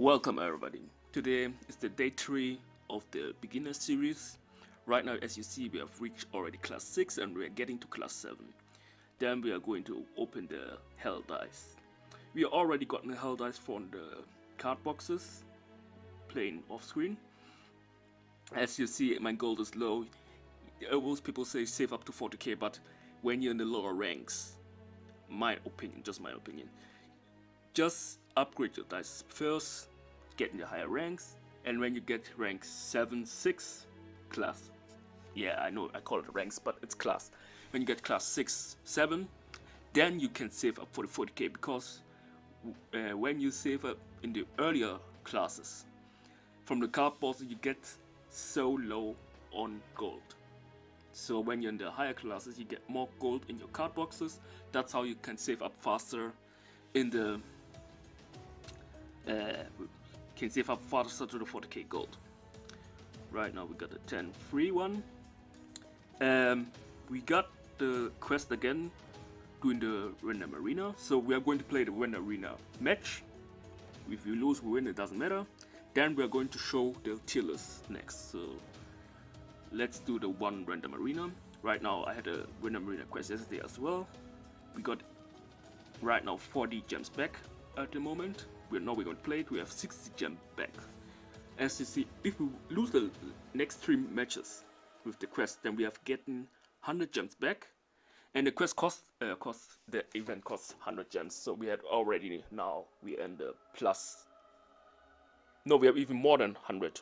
Welcome everybody. Today is the day 3 of the beginner series. Right now, as you see, we have reached already class 6 and we are getting to class 7. Then we are going to open the hell dice. We already gotten the hell dice from the card boxes, playing off screen. As you see, my gold is low. Most people say save up to 40k, but when you're in the lower ranks, just my opinion, just upgrade your dice first, get in the higher ranks, and when you get rank 7, 6 class, yeah, I know I call it ranks, but it's class. When you get class 6, 7, then you can save up for the 40k, because when you save up in the earlier classes from the card boxes, you get so low on gold. So when you're in the higher classes, you get more gold in your card boxes. That's how you can save up faster in the to the 40k gold. Right now we got a 10 free one. We got the quest again doing the random arena, so we are going to play the random arena match. If we lose, we win, it doesn't matter. Then we are going to show the tier list next. So let's do the one random arena. Right now I had a random arena quest yesterday as well. We got right now 40 gems back at the moment. We're going to play it. We have 60 gems back. As you see, if we lose the next 3 matches with the quest, then we have gotten 100 gems back, and the quest the event costs 100 gems. So we had already, now we are in the plus. No, we have even more than 100.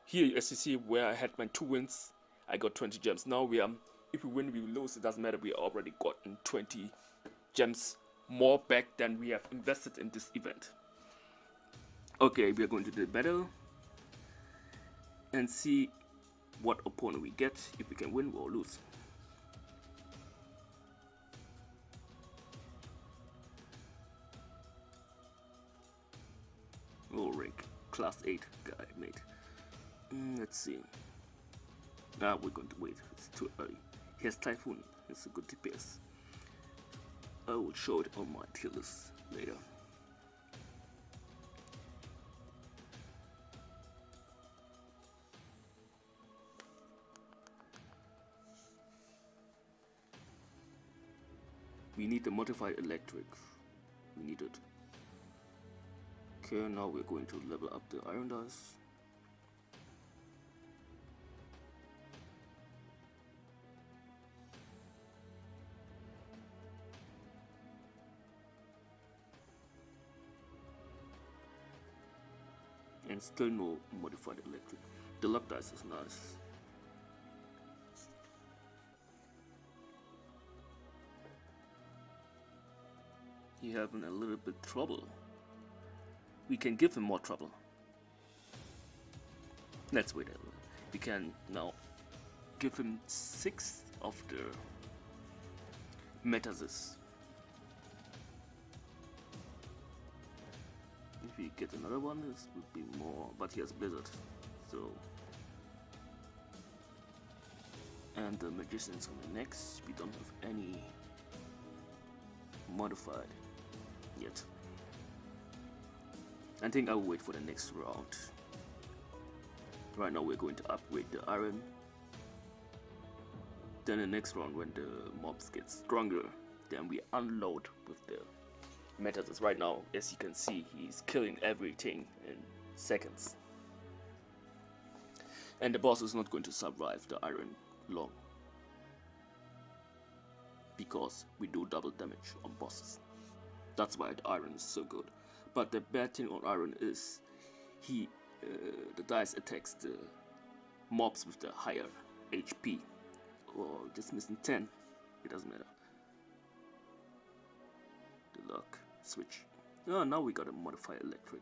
Here, as you see, where I had my 2 wins, I got 20 gems. Now we are, if we win, we lose, it doesn't matter. We already gotten 20 gems more back than we have invested in this event. Okay, we are going to the battle and see what opponent we get, if we can win or lose. Oh, rank class 8 guy mate. Let's see. Now we're going to wait. It's too early. Here's Typhoon. It's a good DPS. I will show it on my tier list later. We need the modified electric. We need it. Okay, now we're going to level up the iron dice. And still no modified electric. The luck dice is nice. He having a little bit trouble. We can give him more trouble. Let's wait a little. We can now give him 6 of the Metasis. If we get another one, this would be more, but he has Blizzard, so. And the Magician's on the next. We don't have any modified yet. I think I'll wait for the next round. Right now we're going to upgrade the iron. Then the next round, when the mobs get stronger, then we unload with the Metasis. Right now, as you can see, he's killing everything in seconds. And the boss is not going to survive the iron long, because we do double damage on bosses. That's why the iron is so good. But the bad thing on iron is the dice attacks the mobs with the higher HP. Or just missing 10, it doesn't matter. The luck switch. Oh, now we got a modified electric.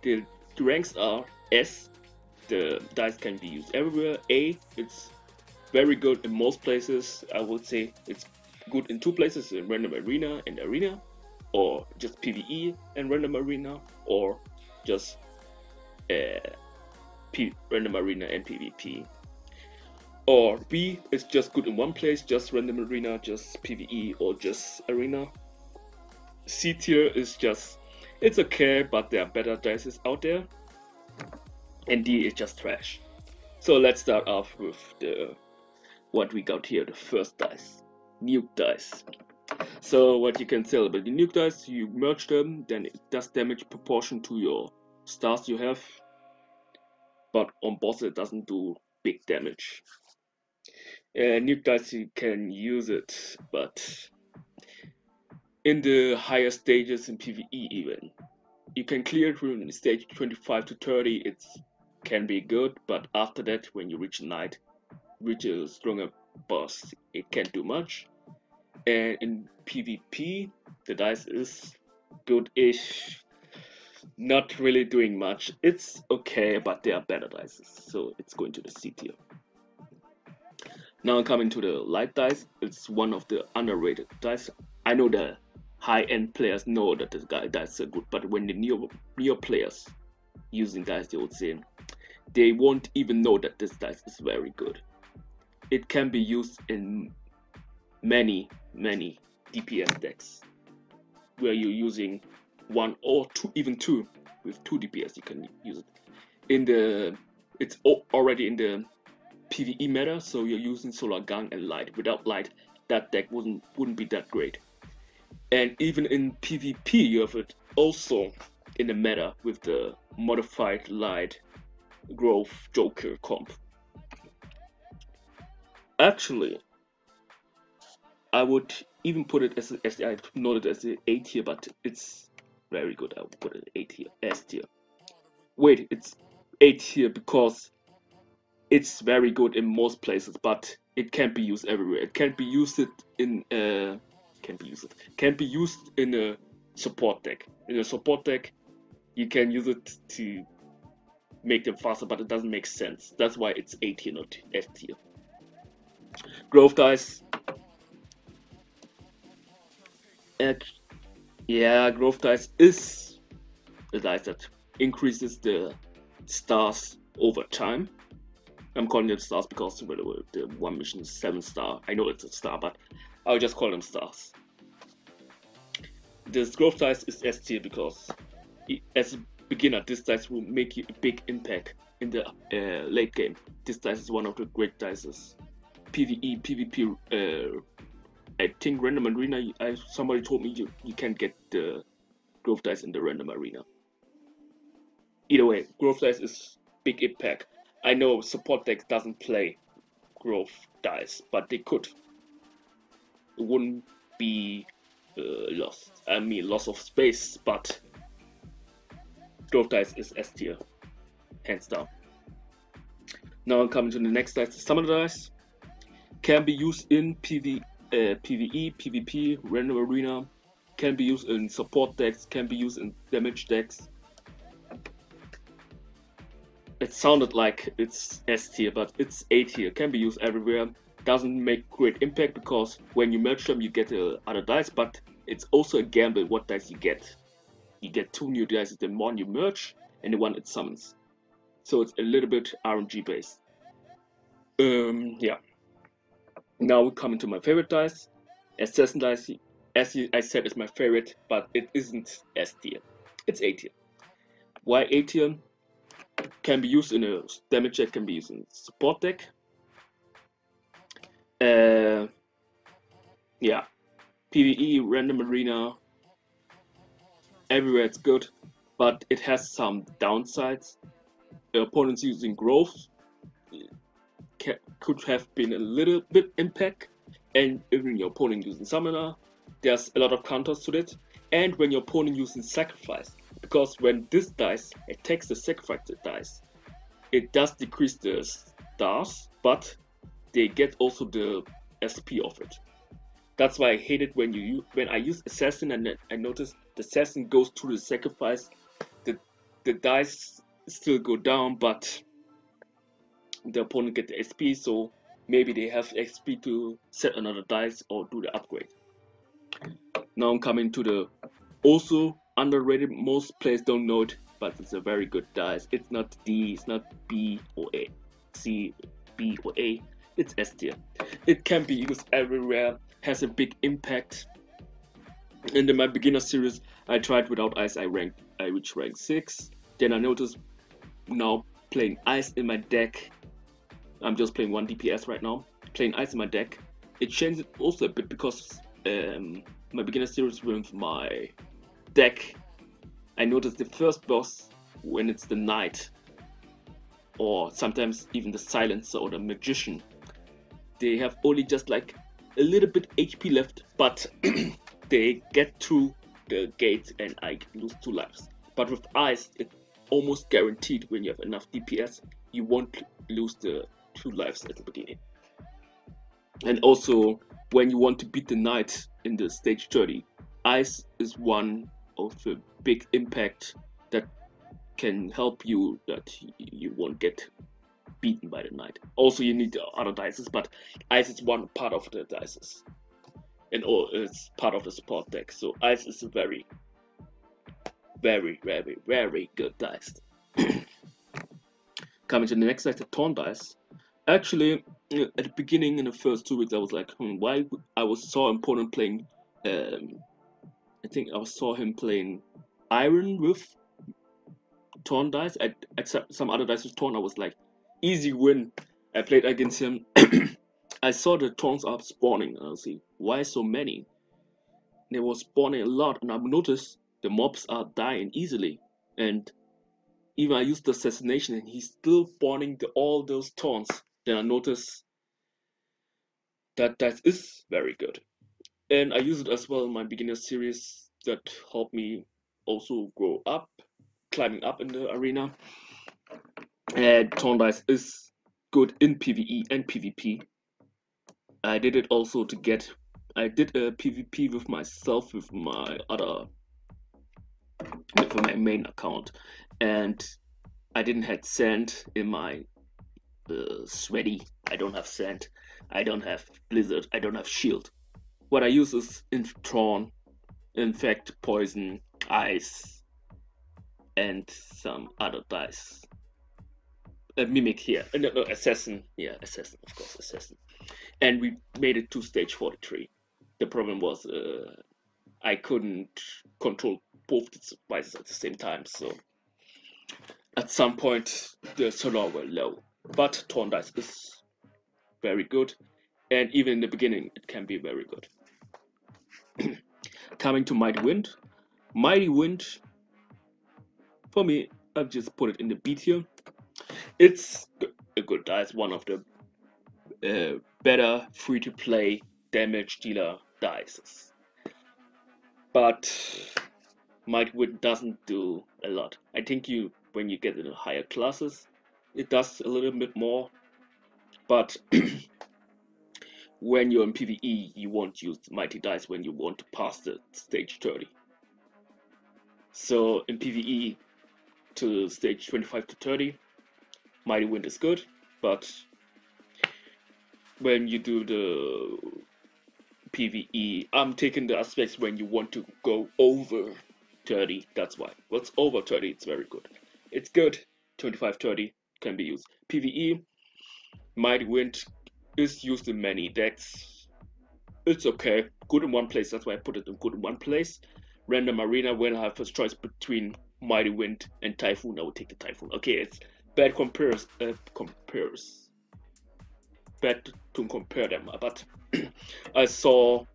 The ranks are S, the dice can be used everywhere. A, it's very good in most places. I would say it's good in 2 places, in random arena and arena, or just PvE and random arena, or just random arena and PvP. Or B is just good in 1 place, just random arena, just PvE, or just arena. C tier is just, it's okay, but there are better dice out there. And D is just trash. So let's start off with what we got here, the first dice, nuke dice. So what you can tell about the nuke dice, you merge them, then it does damage proportion to your stars you have, but on boss it doesn't do big damage. Nuke dice, you can use it, but in the higher stages in PvE even, you can clear it from stage 25 to 30, it can be good, but after that, when you reach night, reach a stronger boss, it can't do much. And in PvP, the dice is good-ish, not really doing much. It's okay, but there are better dice, so it's going to the C tier. Now I'm coming to the light dice. It's one of the underrated dice. I know the high-end players know that this dice are good, but when the newer players using dice, they would say they won't even know that this dice is very good. It can be used in many DPS decks where you're using 1 or 2, even 2. With 2 DPS you can use it. It's already in the PvE meta, so you're using solar gun and light. Without light, that deck wouldn't be that great. And even in PvP, you have it also in the meta with the modified light growth Joker comp. Actually, I would even put it as I noted as an A tier, but it's very good. I would put it A tier, S tier. Wait, it's A tier because it's very good in most places, but it can't be used everywhere. It can't be used in a support deck. In a support deck, you can use it to make them faster, but it doesn't make sense. That's why it's A tier, not S tier. Growth dice. Yeah, growth dice is a dice that increases the stars over time. I'm calling them stars because the one mission is 7 star. I know it's a star, but I'll just call them stars. This growth dice is S tier because as a beginner, this dice will make you a big impact in the late game. This dice is one of the great dices. PvE, PvP, I think random arena, somebody told me you can't get the growth dice in the random arena. Either way, growth dice is big impact. I know support decks doesn't play growth dice, but they could. It wouldn't be loss of space, but growth dice is S tier, hands down. Now I'm coming to the next dice, the summoner dice. Can be used in PvE, PvP, random arena, can be used in support decks, can be used in damage decks. It sounded like it's S tier, but it's A tier, can be used everywhere. Doesn't make great impact because when you merge them you get other dice, but it's also a gamble what dice you get. You get 2 new dice, the one you merge and the one it summons. So it's a little bit RNG based. Yeah. Now we come into my favorite dice. Assassin dice, as I said, is my favorite, but it isn't S tier. It's A tier. Why A tier? Can be used in a damage deck, can be used in a support deck. Yeah. PvE, random arena, everywhere it's good, but it has some downsides. The opponents using growth could have been a little bit impact, and even your opponent using summoner, there's a lot of counters to it. And when your opponent using sacrifice, because when this dice attacks the sacrifice dice, it does decrease the stars, but they get also the SP of it. That's why I hate it when I use assassin and I notice the assassin goes through the sacrifice. The the dice still go down, but the opponent get the XP, so maybe they have XP to set another dice or do the upgrade. Now I'm coming to the also underrated, most players don't know it, but it's a very good dice. It's not D, it's not B or A, C, B or A, it's S tier. It can be used everywhere, has a big impact. And in my beginner series, I tried without ice, I reached rank 6. Then I noticed now playing ice in my deck, I'm just playing 1 DPS right now, playing ice in my deck, it changed it also a bit because my beginner series with my deck, I noticed the first boss, when it's the knight, or sometimes even the silencer or the magician, they have only just like a little bit HP left, but they get through the gate and I lose 2 lives. But with ice, it's almost guaranteed when you have enough DPS, you won't lose the 2 lives at the beginning. And also, when you want to beat the knight in the stage 30, ice is one of the big impact that can help you that you won't get beaten by the knight. Also, you need the other dices, but ice is one part of the dices, and it's part of the support deck. So ice is a very, very, very, very good dice. Coming to the next dice, the Torn dice. Actually, at the beginning, in the first 2 weeks, I was like, why? I saw an opponent playing. I think I saw him playing iron with Torn dice. Except some other dice with Torn, I was like, easy win. I played against him. I saw the Torns are spawning. I was like, why so many? They were spawning a lot, and I've noticed the mobs are dying easily. And even I used the assassination, and he's still spawning all those Torns. Then I noticed that that is very good. And I use it as well in my beginner series that helped me also grow up, climbing up in the arena. And Torn dice is good in PvE and PvP. I did it also to get, I did a PvP with myself with my main account, and I didn't have sand in my sweaty. I don't have sand, I don't have blizzard, I don't have shield. What I use is Torn, infect, poison, ice, and some other dice. A mimic here, no, assassin, yeah, assassin, of course, assassin. And we made it to stage 43. The problem was I couldn't control both the devices at the same time, so at some point the solar were low. But Torn dice is very good, and even in the beginning it can be very good. Coming to Mighty Wind. Mighty Wind, for me, I've just put it in the beat here. It's a good dice, one of the better free-to-play damage dealer dices. But Mighty Wind doesn't do a lot. I think when you get in higher classes, it does a little bit more. But when you're in PvE, you won't use Mighty Dice when you want to pass the stage 30. So in PvE to stage 25 to 30, Mighty Wind is good, but when you do the PvE, I'm taking the aspects when you want to go over 30, that's why. What's over 30, it's very good. It's good, 25, 30 can be used. PvE, Mighty Wind is used in many decks. It's okay, good in one place, that's why I put it in good in one place. Random Arena, when I have a choice between Mighty Wind and Typhoon, I would take the Typhoon. Okay, it's bad bad to compare them, but I saw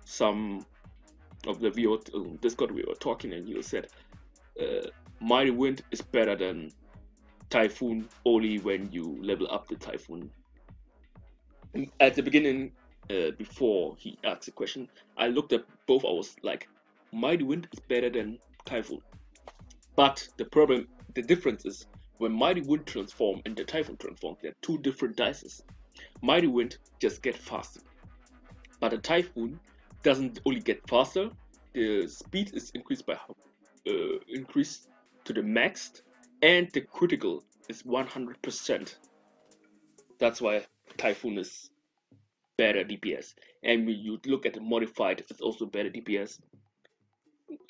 some of the video Discord we were talking, and you said Mighty Wind is better than Typhoon only when you level up the Typhoon. At the beginning, before he asked the question, I looked at both. I was like, Mighty Wind is better than Typhoon. But the difference is when Mighty Wind transform and the Typhoon transform, they're two different dices. Mighty Wind just get faster, but the Typhoon doesn't only get faster. The speed is increased by to the maxed, and the critical is 100%. That's why Typhoon is better DPS. And when you look at the modified, it's also better DPS.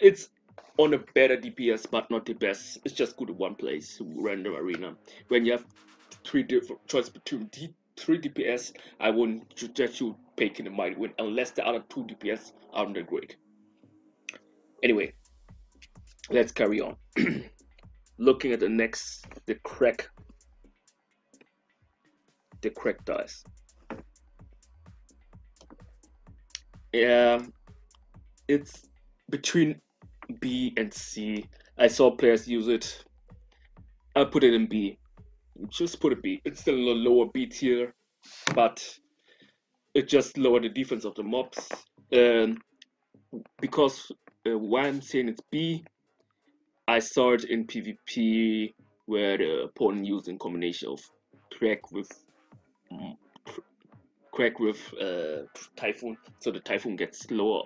It's on a better DPS, but not the best. It's just good at one place, random arena. When you have three different choices between 3 DPS, I wouldn't suggest you picking a Mighty Wind unless the other 2 DPS aren't that great. Anyway, let's carry on. Looking at the next, the crack dice. Yeah, it's between B and C. I saw players use it. I'll put it in B. Just put a B. It's still a lower B tier, but it just lowered the defense of the mobs. Because why I'm saying it's B, I saw it in PvP where the opponent used in combination of crack with Typhoon, so the Typhoon gets slower,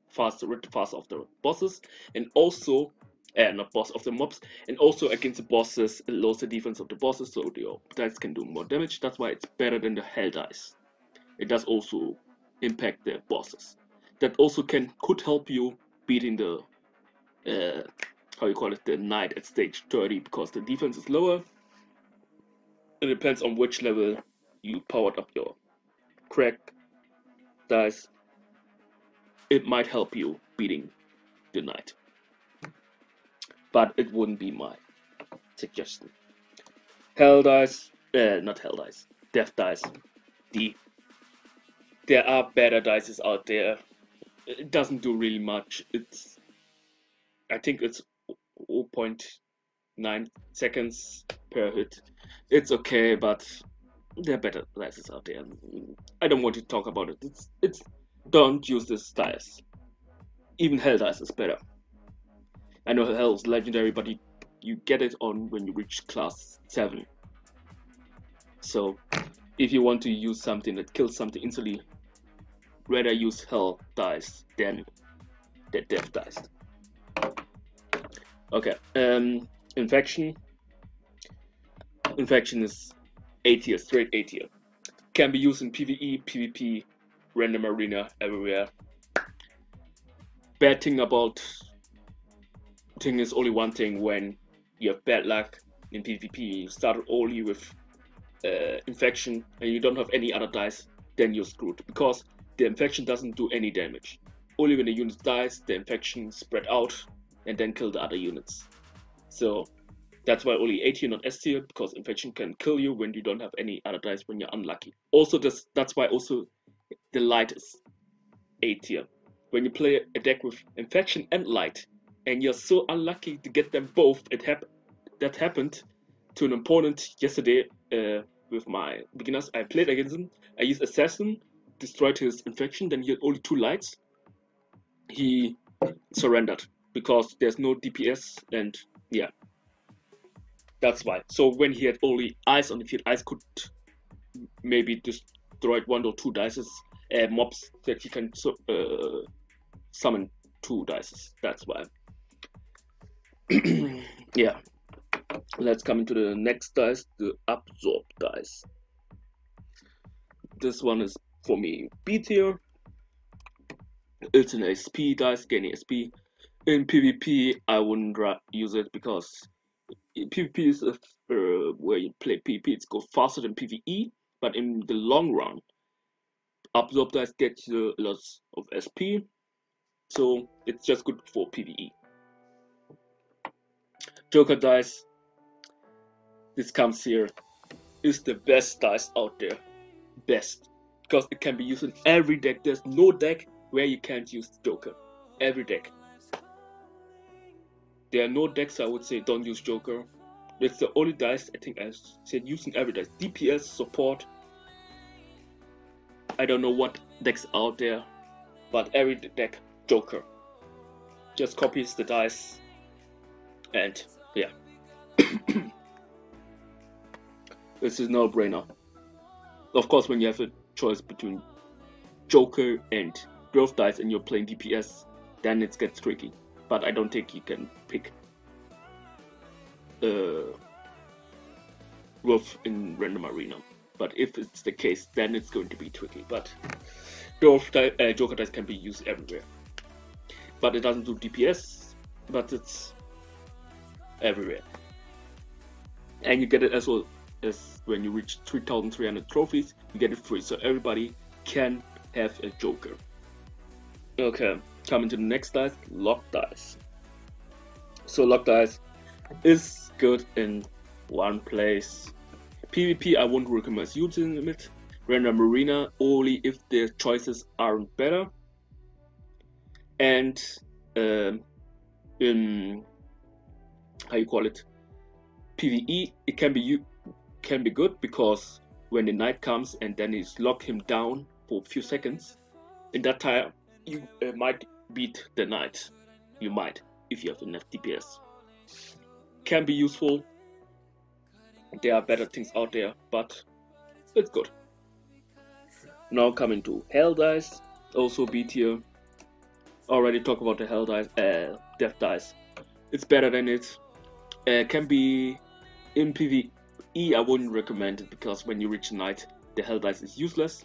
faster of the bosses, and also not boss of the mobs, and also against the bosses it lowers the defense of the bosses, so the dice can do more damage. That's why it's better than the hell dice. It does also impact the bosses. That also could help you beating the how you call it, the knight at stage 30, because the defense is lower. It depends on which level you powered up your crack dice. It might help you beating the knight, but it wouldn't be my suggestion. Hell dice, not hell dice, death dice, D. There are better dices out there. It doesn't do really much. I think it's 0.9 seconds per hit. It's okay, but there are better dices out there. I don't want to talk about it. Don't use this dice. Even hell dice is better. I know hell is legendary, but you get it on when you reach class 7. So if you want to use something that kills something instantly, rather use hell dice than the death dice. Okay, infection. Infection is A tier, straight A tier. Can be used in PvE, PvP, random arena, everywhere. Bad thing is only one thing: when you have bad luck in PvP, you start only with infection and you don't have any other dice, then you're screwed, because the infection doesn't do any damage. Only when the unit dies, the infection spread out and then kill the other units. So that's why only A tier, not S tier, because infection can kill you when you don't have any other dice when you're unlucky. Also, that's why also the light is A tier. When you play a deck with infection and light, and you're so unlucky to get them both, that happened to an opponent yesterday with my beginners. I played against him. I used assassin, destroyed his infection, then he had only 2 lights. He surrendered because there's no DPS, and yeah, that's why. So when he had only ice on the field, ice could maybe destroy 1 or 2 dices, mobs that he can summon 2 dices. That's why. Yeah, let's come into the next dice, the absorb dice. This one is for me B tier. It's an SP dice, gaining SP. In PvP, I wouldn't use it because PvP is where you play PvP. It's go faster than PvE, but in the long run, absorb dice gets you lots of SP, so it's just good for PvE. Joker dice, this comes here, is the best dice out there. Best, because it can be used in every deck. There's no deck where you can't use Joker. Every deck. There are no decks I would say don't use Joker. It's the only dice I think I said using every dice. DPS, support. I don't know what decks out there, but every deck Joker. Just copies the dice, and yeah. This is no brainer. Of course, when you have a choice between Joker and growth dice and you're playing DPS, then it gets tricky. But I don't think you can pick worth in random arena. But if it's the case, then it's going to be tricky. But those Joker dice can be used everywhere. But it doesn't do DPS, but it's everywhere. And you get it as well as when you reach 3,300 trophies, you get it free. So everybody can have a Joker. Okay, coming to the next dice, lock dice. So lock dice is good in one place. PvP I wouldn't recommend using it. Random arena only if the choices aren't better. And in how you call it, PvE, it can be good because when the night comes and then you lock him down for a few seconds, in that time you might beat the night. You might, if you have enough DPS. Can be useful. There are better things out there, but it's good. Now coming to Hell dice, also B tier. Already talked about the Hell dice, Death dice. It's better than it. Can be in PvE. I wouldn't recommend it because when you reach night, the Hell dice is useless.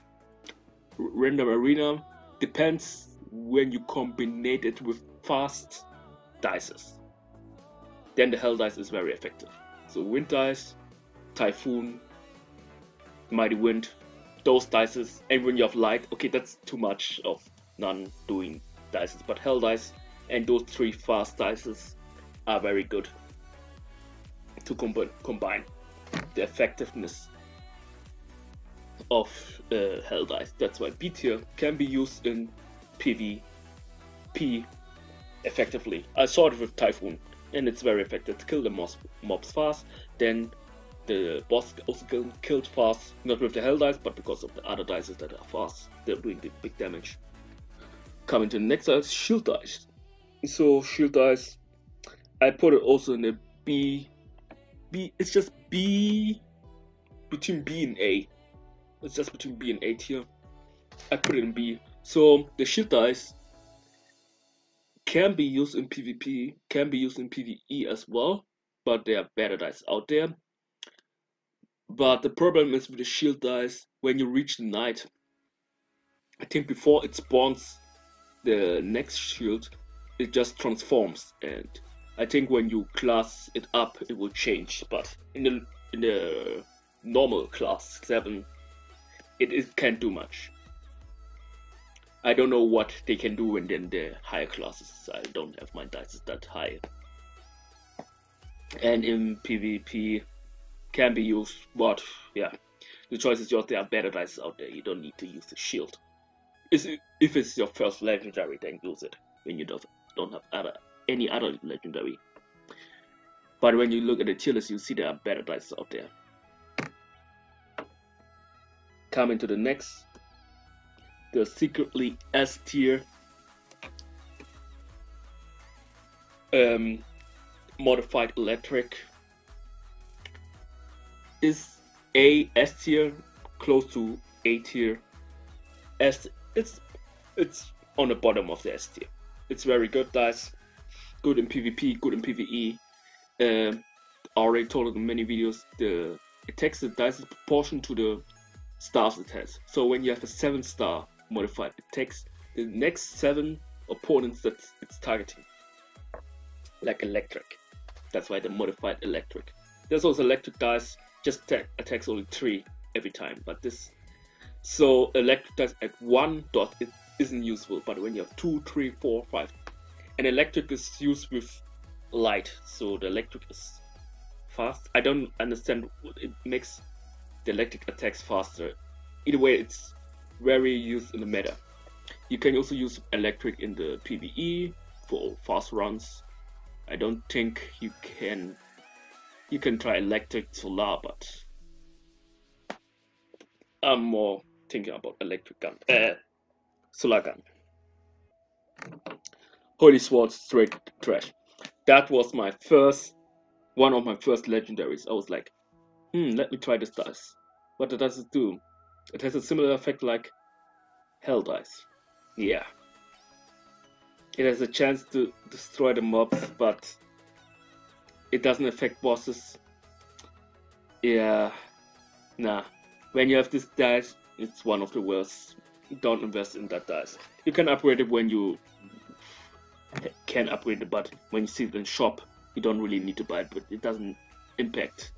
Random arena depends when you combine it with fast dices. Then the Hell dice is very effective. So Wind dice, Typhoon, Mighty Wind, those dices. And when you have Light, okay, that's too much of non-doing dices. But Hell dice and those three fast dices are very good to combine the effectiveness of Hell dice. That's why B tier can be used in PvP effectively. I saw it with Typhoon and it's very effective to kill the mobs fast. Then the boss also killed fast, not with the Hell dice, but because of the other dices that are fast, they're doing the big damage. Coming to the next dice, Shield dice. So Shield dice, I put it also in the B. It's just B, between B and A. It's just between B and A tier. I put it in B. So the Shield dice can be used in PvP, can be used in PvE as well, but there are better dice out there. But the problem is with the Shield dice, when you reach the night, I think before it spawns the next shield, it just transforms, and I think when you class it up, it will change. But in the normal class 7, it can't do much. I don't know what they can do in the higher classes. I don't have my dice that high. And in PvP can be used, but yeah, the choice is yours. There are better dice out there. You don't need to use the shield. If it's your first legendary, then use it. When you don't have any other legendary. But when you look at the tier list, you see there are better dice out there. Coming to the next, the secretly S tier modified electric is A S tier, close to A tier. It's on the bottom of the S tier. It's very good dice, good in PvP, good in PvE. I already told it in many videos, it takes the dice proportion to the stars it has. So when you have a 7-star modified, it takes the next 7 opponents that it's targeting, like electric. That's why the modified electric. There's also electric dice, just attacks only 3 every time. But this, so electric dice at 1 dot, it isn't useful. But when you have 2, 3, 4, 5, and electric is used with light, so the electric is fast. I don't understand what it makes the electric attacks faster. Either way, it's very used in the meta. You can also use electric in the PvE for fast runs. I don't think you can try electric solar, but I'm more thinking about electric gun, solar gun. Holy Sword, straight trash. That was one of my first legendaries. I was like, let me try this dice. What does it do? It has a similar effect like Hell dice. Yeah. It has a chance to destroy the mobs, but it doesn't affect bosses. Yeah, nah. When you have this dice, it's one of the worst. Don't invest in that dice. You can upgrade it when you can upgrade it, but when you see it in shop, you don't really need to buy it, but it doesn't impact.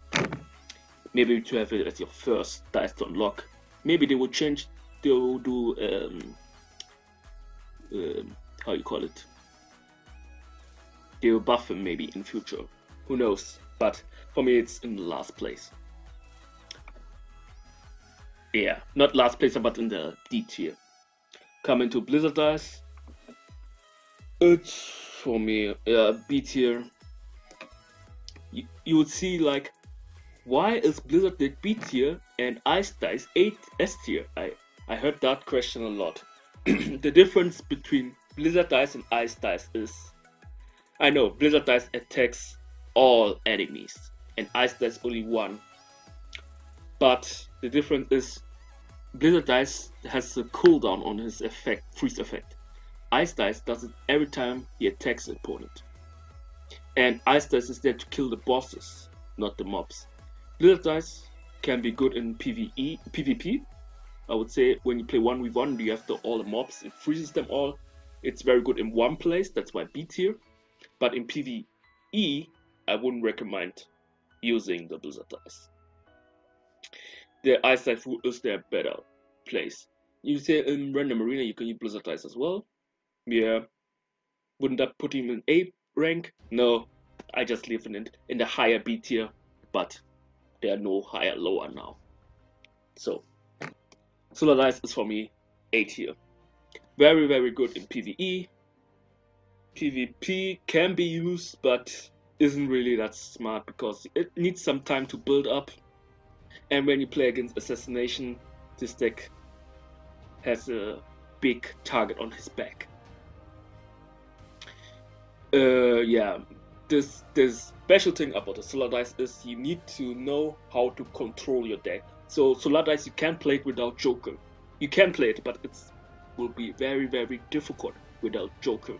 Maybe to have it as your first dice to unlock. Maybe they will change, they will do, how you call it? They will buff him maybe in future. Who knows? But for me, it's in the last place. Yeah, not last place, but in the D tier. Coming to Blizzard dice. It's for me B tier. You would see like, why is Blizzard the B tier and Ice Dice 8 S tier? I heard that question a lot. The difference between Blizzard Dice and Ice Dice is, I know Blizzard Dice attacks all enemies and Ice Dice only one. But the difference is Blizzard Dice has a cooldown on his effect, freeze effect. Ice Dice does it every time he attacks the opponent. And Ice Dice is there to kill the bosses, not the mobs. Blizzard Dice can be good in PvP. I would say when you play 1v1, you have all the mobs, it freezes them all. It's very good in one place, that's why B tier. But in PvE, I wouldn't recommend using the Blizzard Dice. The Ice Dice is their better place. You say in Random Arena you can use Blizzard Dice as well. Yeah. Wouldn't that put him in A rank? No. I just leave him in the higher B tier, but there are no higher lower now. So Solar Dice is for me A tier. Very, very good in PvE. PvP can be used, but isn't really that smart because it needs some time to build up. And when you play against Assassination, this deck has a big target on his back. Yeah, this special thing about the Solar Dice is you need to know how to control your deck. So Solar Dice, you can't play it without Joker. You can play it, but it will be very, very difficult without Joker.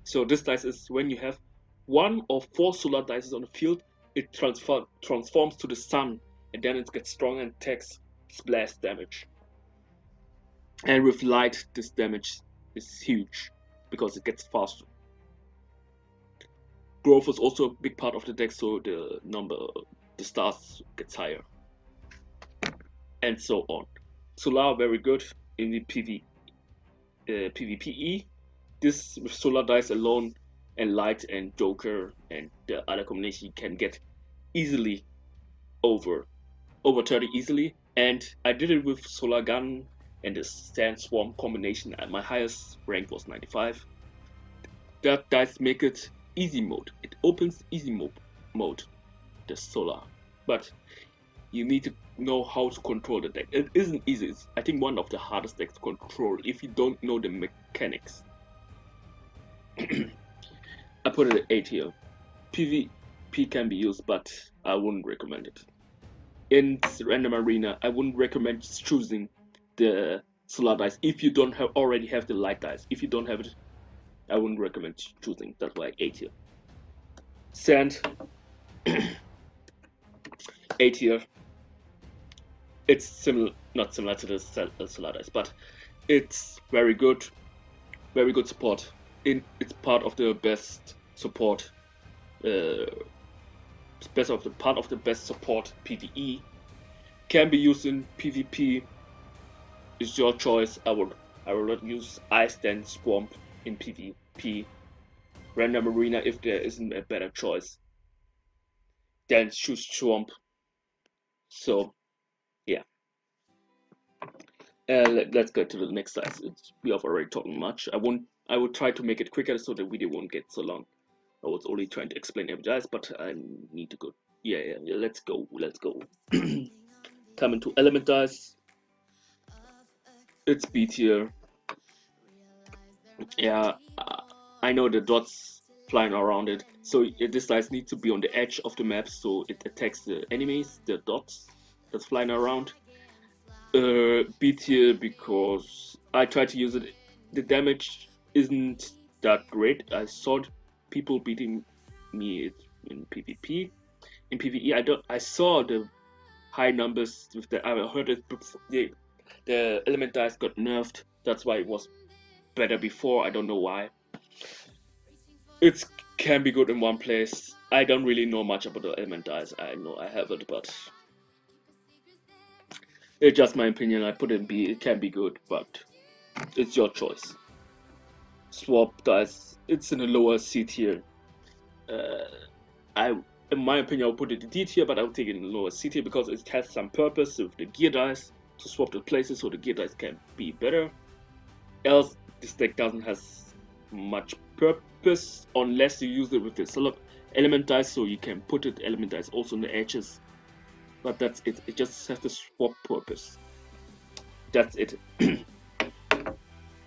So this dice is when you have 1 or 4 Solar Dice on the field, it transforms to the sun, and then it gets stronger and takes splash damage. And with light, this damage is huge because it gets faster. Growth is also a big part of the deck, so the stars gets higher, and so on. Solar very good in the PvPE. This with Solar Dice alone and Light and Joker and the other combination you can get easily over 30 easily. And I did it with Solar Gun and the Sandstorm combination, and my highest rank was 95. That dice make it easy mode. It opens easy mode, the Solar. But you need to know how to control the deck. It isn't easy. It's, I think, one of the hardest decks to control if you don't know the mechanics. I put it at 8 here. PvP can be used, but I wouldn't recommend it. In Random Arena, I wouldn't recommend choosing the Solar Dice if you don't already have the Light Dice. If you don't have it, I wouldn't recommend choosing. That's why 8 here. Sand, 8 here. It's similar, not similar to the Solar Dice, but it's very good support. It's part of the best support, part of the best support PvE. Can be used in PvP. It's your choice. I will not use Ice then Swamp in PvP. Random Arena, if there isn't a better choice, then choose Swamp. So yeah. Let's go to the next dice. We have already talked much. I will try to make it quicker so the video won't get so long. I was only trying to explain every dice, but I need to go. Yeah, let's go. Coming to element dice. It's B tier. Yeah, I know the dots flying around it. So this dice needs to be on the edge of the map so it attacks the enemies, the dots that's flying around. B tier because I tried to use it. The damage isn't that great. I saw people beating me in PvP. In PvE, I saw the high numbers with the. I heard it. The element dice got nerfed. That's why it was better before. I don't know why. It can be good in one place. I don't really know much about the element dice. I know I have it, but it's just my opinion. I put it in B. It can be good, but it's your choice. Swap dice. It's in a lower C tier. In my opinion, I'll put it in D tier, but I'll take it in the lower C tier because it has some purpose with the gear dice to swap the places so the gear dice can be better. Else, this deck doesn't have much purpose unless you use it with the element dice, so you can put it element dice also on the edges. But that's it. It just has the swap purpose. That's it.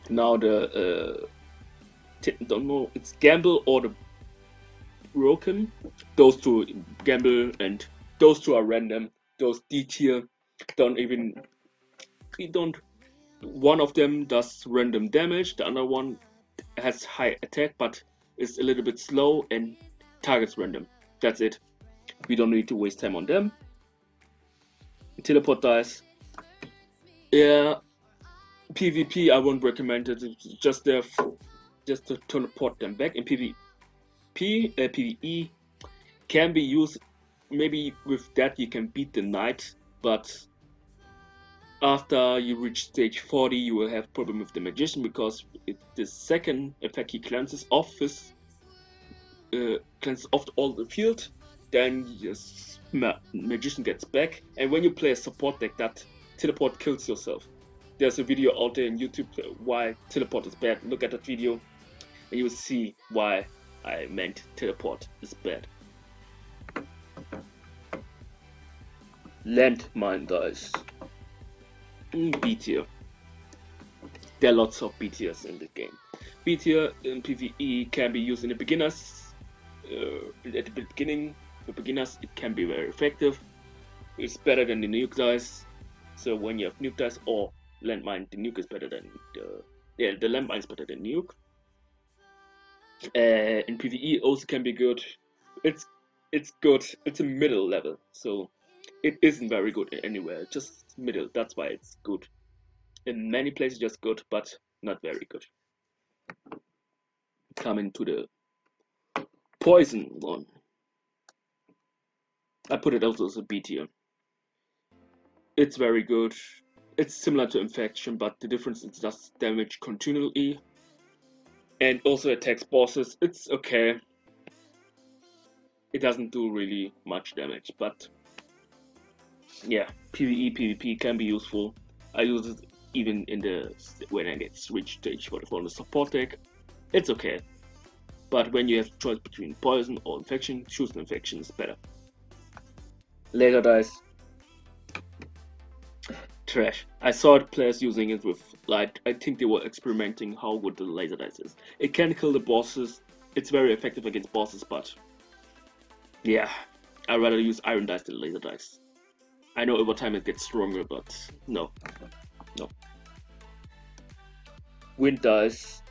Now the don't know. It's gamble or the broken. Those two, gamble and those two are random. Those D tier don't. One of them does random damage. The other one has high attack, but is a little bit slow and targets random. That's it. We don't need to waste time on them. Teleport dice. Yeah, PvP I won't recommend it. It's just there, just to teleport them back. In PvE can be used. Maybe with that you can beat the knight, but after you reach stage 40, you will have problem with the magician because the second effect he cleanses off all the field. Then yes, magician gets back, and when you play a support deck, that teleport kills yourself. There's a video out there on YouTube why teleport is bad. Look at that video, and you will see why I meant teleport is bad. Landmine dice. B tier. There are lots of B tiers in the game. B tier in PvE can be used in the beginners. At the beginning, for beginners, it can be very effective. It's better than the nuke dice. So when you have nuke dice or landmine, the nuke is better than the landmine is better than nuke. In PvE also can be good. It's good. It's a middle level, so it isn't very good anywhere. Just middle. That's why it's good. In many places, just good, but not very good. Coming to the poison one. I put it also as a B tier. It's very good. It's similar to infection, but the difference is just damage continually. And also attacks bosses. It's okay. It doesn't do really much damage, but yeah, PvE, PvP can be useful. I use it even in when I get switch stage for the support deck. It's okay. But when you have choice between poison or infection, choose the infection is better. Laser dice. Trash. I saw players using it with light. I think they were experimenting how good the laser dice is. It can kill the bosses. It's very effective against bosses, but yeah, I'd rather use iron dice than laser dice. I know over time it gets stronger, but no. Wind dice.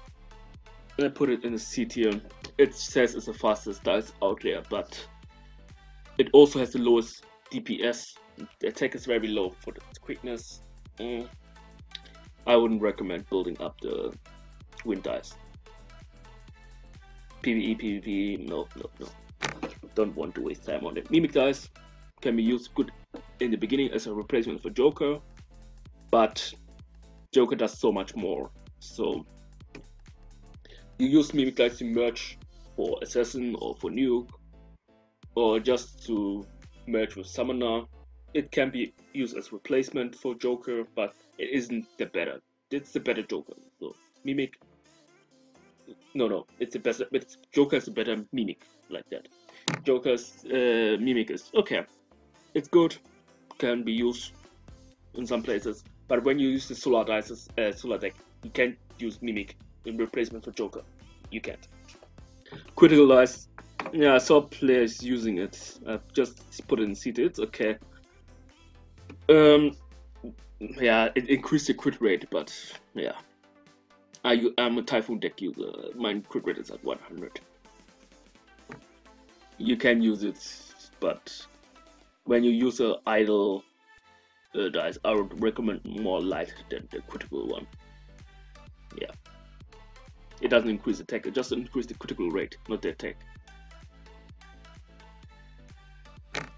I put it in a C tier. It says it's the fastest dice out there, but it also has the lowest DPS. The attack is very low for the quickness. I wouldn't recommend building up the wind dice. PvE, PvP, no. Don't want to waste time on it. Mimic dice can be used good in the beginning as a replacement for Joker, but Joker does so much more. So you use Mimic dice to merge for Assassin or for Nuke, or just to merge with Summoner. It can be used as replacement for Joker, but it isn't the better. It's the better Joker. So Mimic, no, it's the best. But Joker is a better Mimic like that. Joker's Mimic is okay. It's good. Can be used in some places, but when you use the solar deck, you can't use Mimic in replacement for Joker. You can't. Critical dice. Yeah, I saw players using it. I just put it in CT. It's okay. Yeah, it increased the crit rate, but yeah. I'm a Typhoon deck user. My crit rate is at 100. You can use it, but when you use a idle dice, I would recommend more light than the critical one. Yeah, it doesn't increase attack, it just increases the critical rate, not the attack.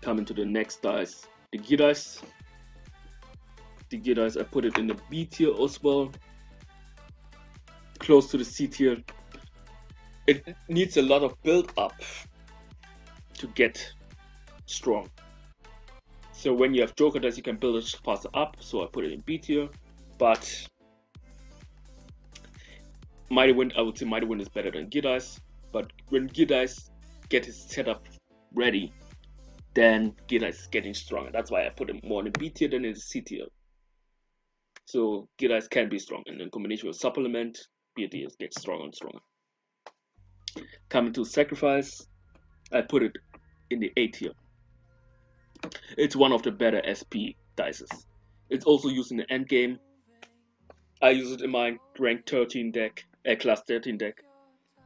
Coming to the next dice, the gear dice. The gear dice, I put it in the B tier as well, close to the C tier. It needs a lot of build up to get strong. So when you have Joker dice, you can build it faster up, so I put it in B tier. But Mighty Wind, I would say Mighty Wind is better than Gear Dice. But when Gear Dice get his setup ready, then Gear Dice is getting stronger. That's why I put him more in B tier than in C tier. So Gear Dice can be strong, and in combination with Supplement, Gear Dice gets stronger and stronger. Coming to Sacrifice, I put it in the A tier. It's one of the better SP dices. It's also used in the end game. I use it in my rank 13 deck, class 13 deck.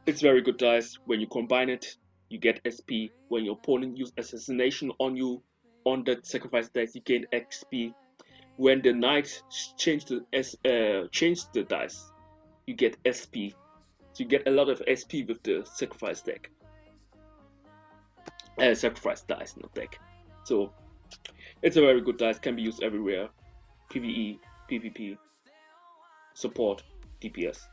It's very good dice. When you combine it, you get SP. When your opponent uses assassination on you, on that sacrifice dice, you gain XP. When the knight change the dice, you get SP. So you get a lot of SP with the sacrifice deck. Sacrifice dice, not deck. So it's a very good dice, can be used everywhere. PvE, PvP, support, DPS.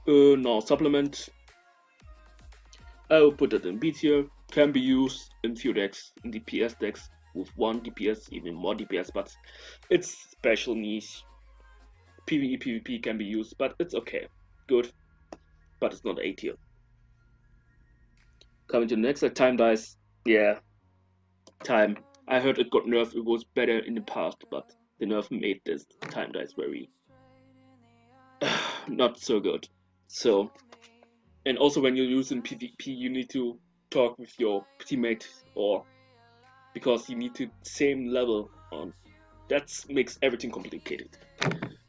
Now Supplement. I will put it in B tier. Can be used in few decks, in DPS decks with 1 DPS, even more DPS, but it's special niche. PvE, PvP can be used, but it's okay. Good. But it's not A tier. Coming to the next, time dice. Yeah, time. I heard it got nerfed. It was better in the past, but the nerf made this time dice very not so good. So, and also when you're using PvP, you need to talk with your teammate, or because you need to same level on. That makes everything complicated.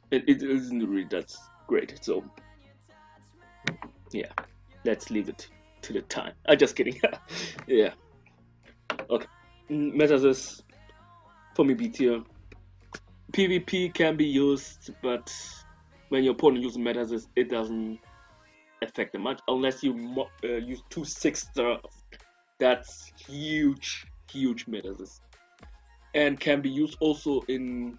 It isn't really that great. So, yeah, let's leave it to the time. I'm just kidding. Yeah. Okay. Metasis for me B tier. PvP can be used, but when your opponent uses Metasis, it doesn't affect them much unless you use 2 6-star. That's huge Metasis, and can be used also in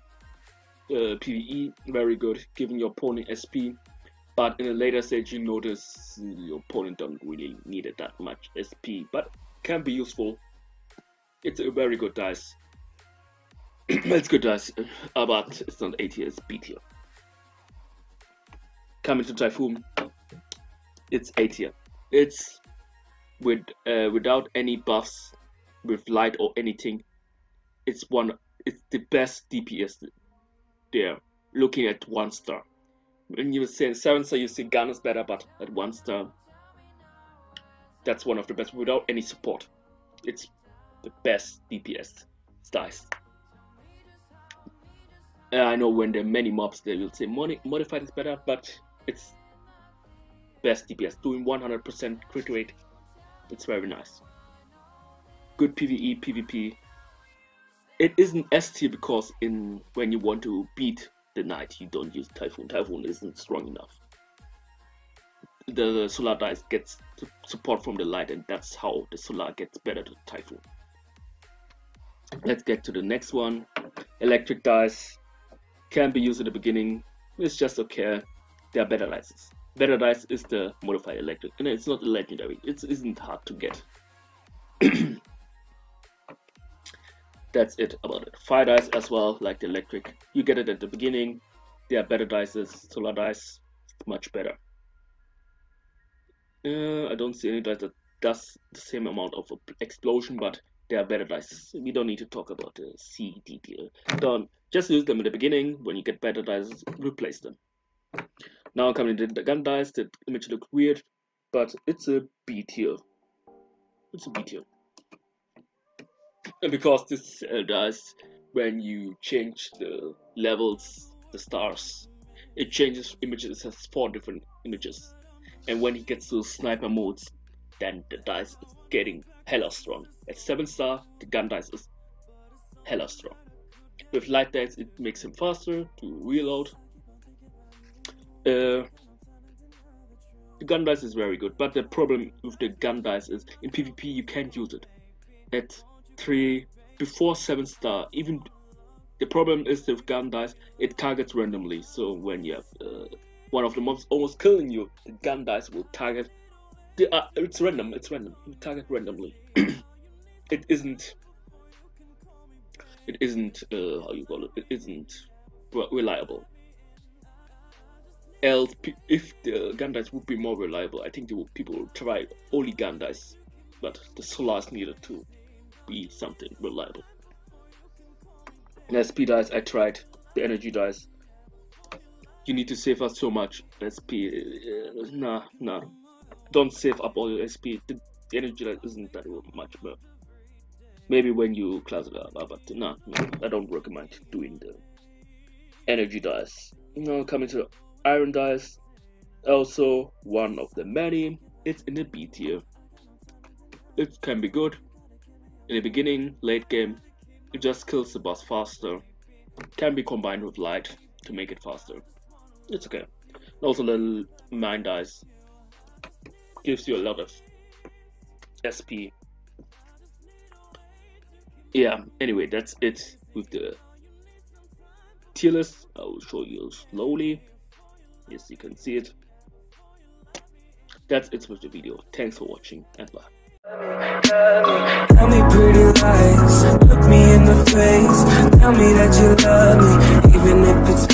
PvE. Very good, giving your opponent SP. But in a later stage, you notice your opponent don't really need it that much SP, but can be useful. It's a very good dice. It's good dice, but it's not A tier, it's B tier. Coming to Typhoon, it's A tier. It's without any buffs, with light or anything. It's the best DPS there. Looking at 1 star. When you say 7-star, you say Gun is better, but at 1 star, that's one of the best without any support. It's the best DPS dice. I know when there are many mobs, they will say modified is better, but it's best DPS. Doing 100% crit rate, it's very nice. Good PvE, PvP. It isn't S tier because when you want to beat the knight, you don't use Typhoon. Typhoon isn't strong enough. The Solar dice gets support from the light, and that's how the Solar gets better to Typhoon. Let's get to the next one. Electric dice can be used at the beginning. It's just okay. There are better dice. Better dice is the modified electric, and it's not a legendary. It isn't hard to get. That's it about it. Fire dice as well, like the electric. You get it at the beginning. There are better dice. Solar dice, much better. I don't see any dice that does the same amount of explosion, but there are better dice. We don't need to talk about the C detail. Don't just use them at the beginning. When you get better dice, replace them. Now coming to the gun dice, the image looks weird, but it's a B tier. It's a B tier. And because this dice, when you change the levels, the stars, it changes images. It has 4 different images. And when he gets to sniper modes, then the dice is getting hella strong. At 7-star, the gun dice is hella strong. With light dice, it makes him faster to reload. The gun dice is very good, but the problem with the gun dice is in PvP you can't use it. At 3, before 7-star, even the problem is with gun dice, it targets randomly. So when you have one of the mobs almost killing you, the gun dice will target. It's random. It's random. You target randomly. It isn't. How you call it? It isn't reliable. Else, if the gun dice would be more reliable, I think people would try only gun dice. But the solars needed to be something reliable. SP dice, I tried the energy dice. You need to save us so much SP. Nah. Don't save up all your SP. The energy dice isn't that much more. Maybe when you class it up, but no, I don't recommend doing the energy dice. Now coming to iron dice, also one of the many. It's in the B tier. It can be good in the beginning, late game. It just kills the boss faster. Can be combined with light to make it faster. It's okay. Also, the mine dice gives you a lot of SP. Yeah, anyway, that's it with the tier list. I will show you slowly. Yes, you can see it. That's it with the video. Thanks for watching and bye. Tell me pretty lies, look me in the face. Tell me that you love me, even if it's